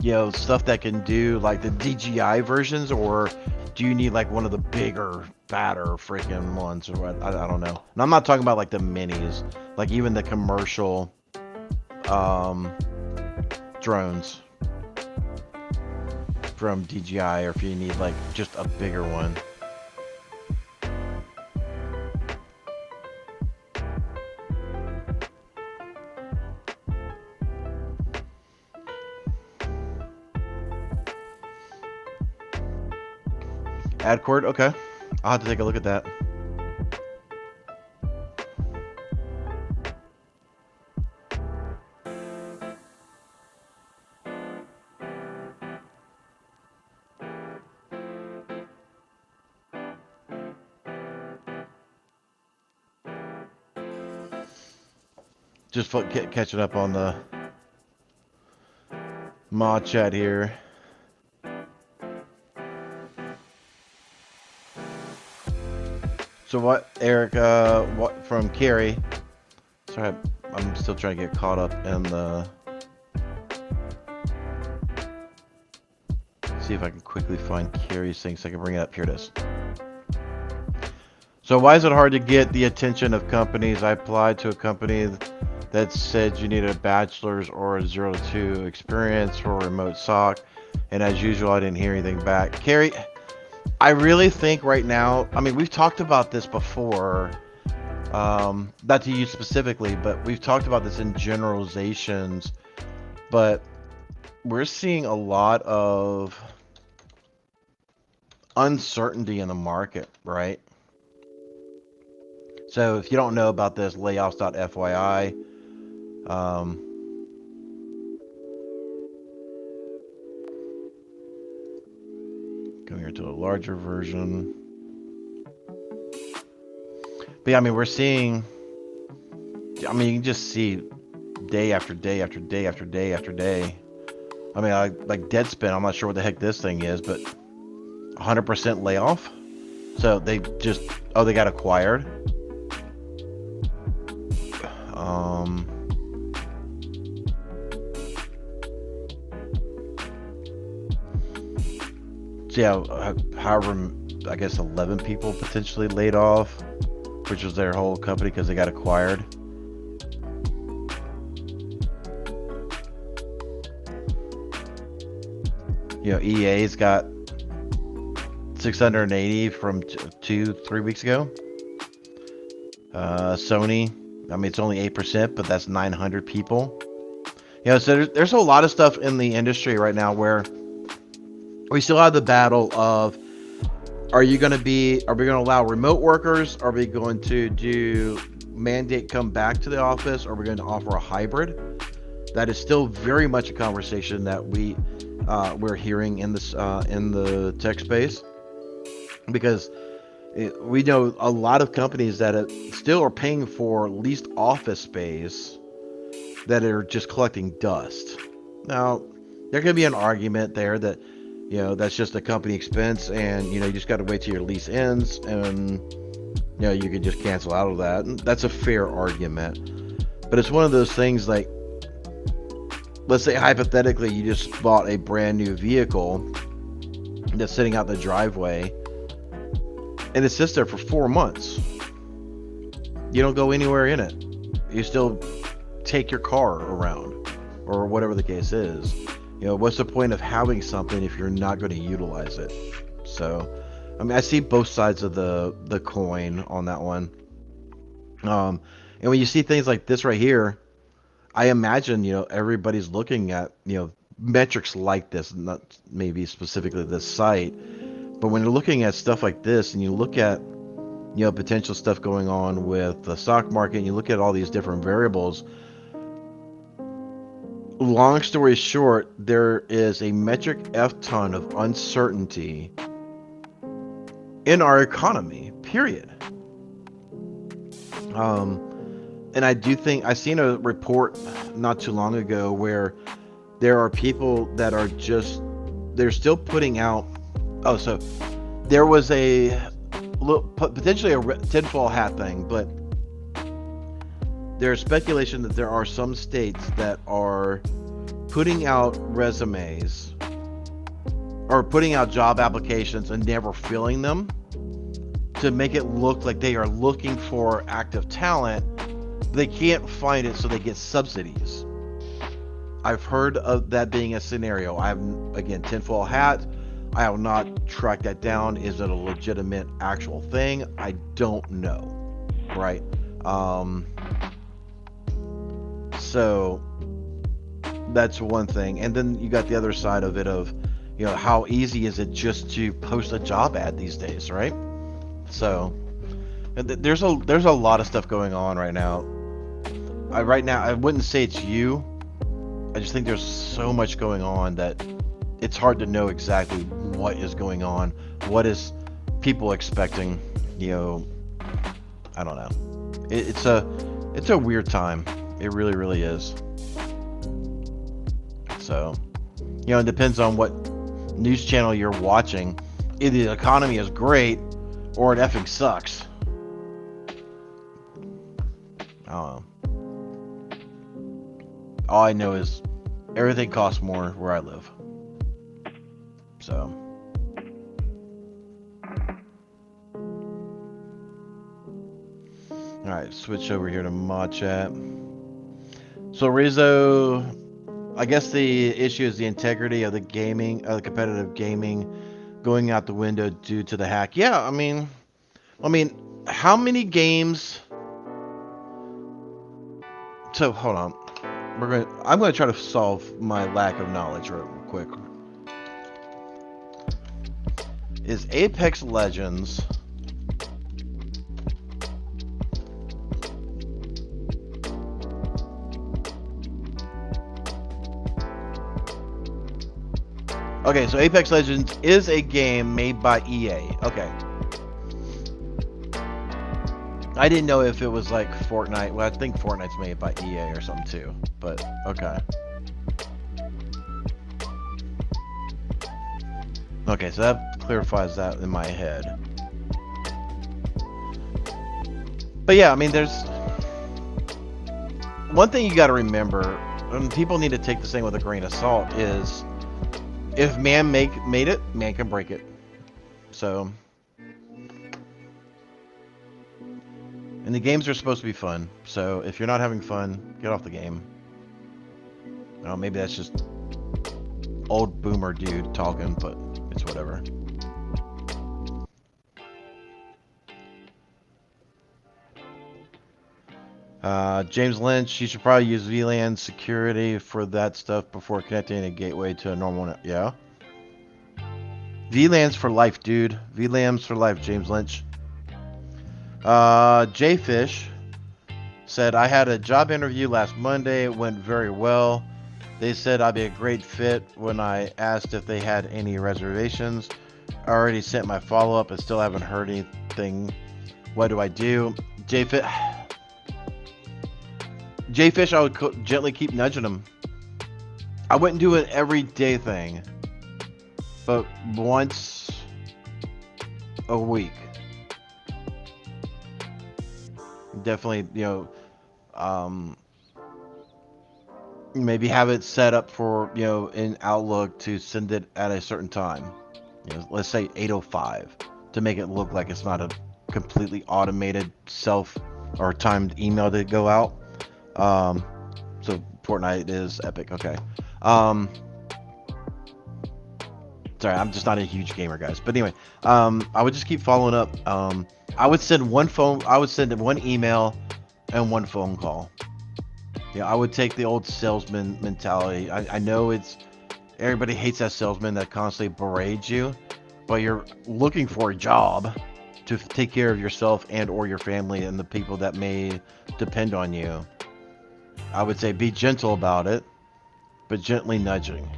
you know, stuff that can do like the DJI versions, or do you need like one of the bigger, fatter freaking ones, or what? I don't know. And I'm not talking about like the minis, like even the commercial drones from DJI, or if you need like just a bigger one. Ad cord, okay. I'll have to take a look at that. Just catching up on the mod chat here. So what, Eric, what from Carrie? Sorry, I'm still trying to get caught up in the... See if I can quickly find Carrie's thing so I can bring it up. Here it is. So why is it hard to get the attention of companies? I applied to a company that said you needed a bachelor's or a 0 to 2 experience for remote SOC, and as usual, I didn't hear anything back. Carrie, I really think right now, I mean, we've talked about this before, not to you specifically, but we've talked about this in generalizations, but we're seeing a lot of uncertainty in the market, right? So if you don't know about this, layoffs.fyi, go here to a larger version. But yeah, I mean, we're seeing, I mean, you can just see day after day after day after day after day. I mean, like Deadspin, I'm not sure what the heck this thing is, but 100% layoff. So they just, oh, they got acquired. So yeah, however, I guess 11 people potentially laid off, which was their whole company because they got acquired. You know, EA's got 680 from 3 weeks ago. Sony, I mean, it's only 8%, but that's 900 people. You know, so there's a lot of stuff in the industry right now where we still have the battle of, are we going to allow remote workers? Are we going to do mandate come back to the office? Are we going to offer a hybrid? That is still very much a conversation that we're hearing in this in the tech space, because we know a lot of companies that still are paying for leased office space that are just collecting dust. Now, there could be an argument there that, you know, that's just a company expense, and you know, you just got to wait till your lease ends, and you know, you could just cancel out of that. And that's a fair argument, but it's one of those things like, let's say hypothetically you just bought a brand new vehicle that's sitting out the driveway and it sits there for 4 months. You don't go anywhere in it. You still take your car around, or whatever the case is. You know, what's the point of having something if you're not going to utilize it? So, I mean, I see both sides of the coin on that one. And when you see things like this right here, I imagine, you know, everybody's looking at, you know, metrics like this, not maybe specifically this site, but when you're looking at stuff like this and you look at, you know, potential stuff going on with the stock market, and you look at all these different variables, long story short, there is a metric F ton of uncertainty in our economy, period. And I do think, I seen a report not too long ago where there are people that are just, they're still putting out, oh, so there was a potentially a tinfoil hat thing, but there's speculation that there are some states that are putting out resumes or putting out job applications and never filling them to make it look like they are looking for active talent. They can't find it, so they get subsidies. I've heard of that being a scenario. I have, again, tinfoil hat. I have not tracked that down. Is it a legitimate actual thing? I don't know, right? So that's one thing. And then you got the other side of it of, you know, how easy is it just to post a job ad these days, right? So there's a lot of stuff going on right now. Right now, I wouldn't say it's you. I just think there's so much going on that it's hard to know exactly what is going on. What is people expecting? You know, I don't know. It's a weird time. It really, really is. So, you know, it depends on what news channel you're watching. Either the economy is great or it effing sucks. I don't know. All I know is everything costs more where I live. So. Alright, switch over here to mod chat. So Rizzo, I guess the issue is the integrity of the gaming, competitive gaming going out the window due to the hack. Yeah, I mean, how many games? So hold on. I'm gonna try to solve my lack of knowledge real quick. Is Apex Legends okay, so Apex Legends is a game made by EA. Okay. I didn't know if it was like Fortnite. Well, I think Fortnite's made by EA or something too. But, okay. Okay, so that clarifies that in my head. But yeah, I mean, one thing you got to remember, and people need to take this thing with a grain of salt, is if man made it, man can break it. So, and the games are supposed to be fun. So if you're not having fun, get off the game. Well, maybe that's just old boomer dude talking, but it's whatever. James Lynch, you should probably use VLAN security for that stuff before connecting a gateway to a normal net. Yeah. VLAN's for life, dude. VLAN's for life, James Lynch. Jfish said, I had a job interview last Monday. It went very well. They said I'd be a great fit when I asked if they had any reservations. I already sent my follow-up and still haven't heard anything. What do I do? Jfish, I would gently keep nudging him. I wouldn't do an everyday thing, but once a week. Definitely, maybe have it set up for, in Outlook to send it at a certain time. Let's say 8:05 to make it look like it's not a completely automated self or timed email to go out. So Fortnite is epic. Okay. Sorry, I'm just not a huge gamer, guys. But anyway, I would just keep following up. I would send one email and one phone call. I would take the old salesman mentality. I know everybody hates that salesman that constantly berates you, but you're looking for a job to take care of yourself and or your family and the people that may depend on you. I would say be gentle about it, but gently nudging.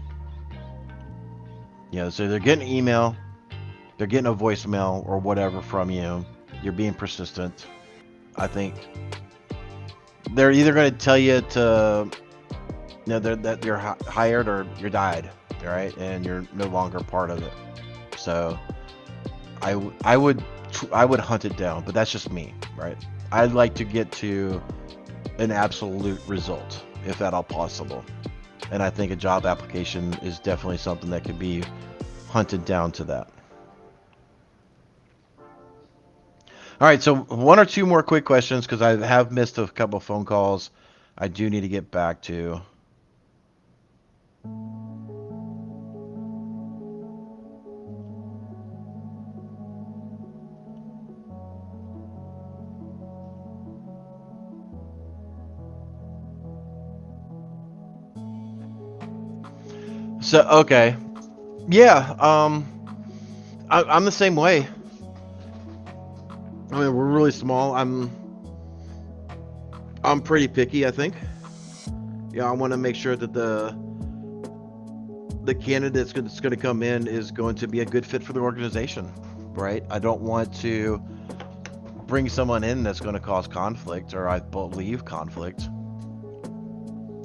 So they're getting an email, they're getting a voicemail or whatever from you. You're being persistent. I think they're either going to tell you to, that you're hired or you're died, right? And you're no longer part of it. So I would hunt it down, but that's just me, right? I'd like to get to an absolute result, if at all possible. And I think a job application is definitely something that could be hunted down to that. All right, so one or two more quick questions because I have missed a couple phone calls I do need to get back to. So, okay. Yeah, I'm the same way. I mean, we're really small. I'm pretty picky, I think. I want to make sure that the candidate that's going to come in is going to be a good fit for the organization, right? I don't want to bring someone in that's going to cause conflict, or I believe conflict.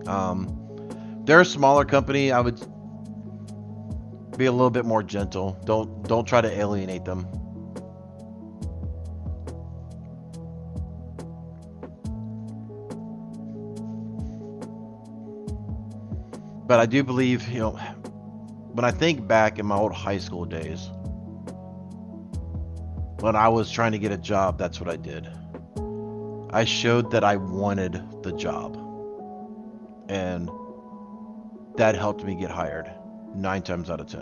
They're a smaller company. I would be a little bit more gentle. Don't try to alienate them. But I do believe, when I think back in my old high school days, when I was trying to get a job, that's what I did. I showed that I wanted the job. And that helped me get hired 9 times out of 10.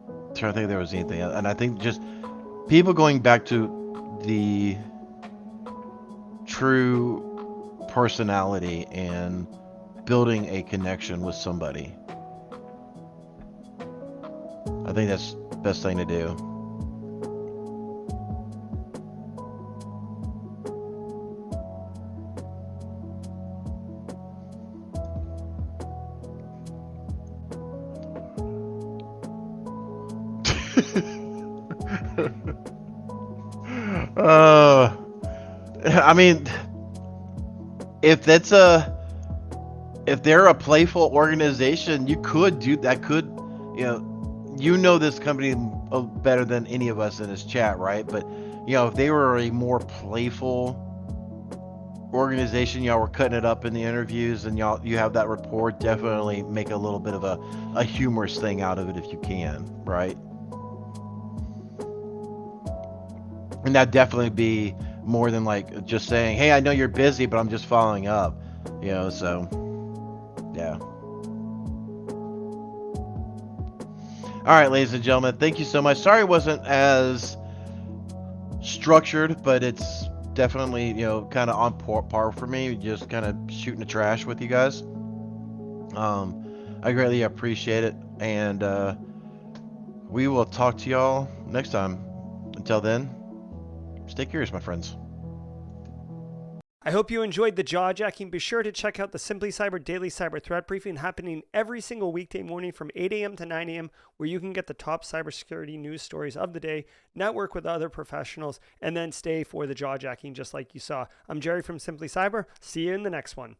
I'm trying to think if there was anything. And I think just people going back to the true personality and building a connection with somebody. I think that's the best thing to do. I mean, if they're a playful organization, you could do that. This company better than any of us in this chat, right? But if they were a more playful organization, y'all were cutting it up in the interviews, and you have that rapport, definitely make a little bit of a humorous thing out of it if you can, right? And that'd definitely be more than like just saying, hey, I know you're busy, but I'm just following up, so yeah. All right, ladies and gentlemen, thank you so much. Sorry it wasn't as structured, but it's definitely, kind of on par for me, just kind of shooting the trash with you guys. I greatly appreciate it, and we will talk to y'all next time. Until then, stay curious, my friends. I hope you enjoyed the Jaw Jacking. Be sure to check out the Simply Cyber Daily Cyber Threat Briefing happening every single weekday morning from 8 a.m. to 9 a.m., where you can get the top cybersecurity news stories of the day, network with other professionals, and then stay for the Jaw Jacking just like you saw. I'm Jerry from Simply Cyber. See you in the next one.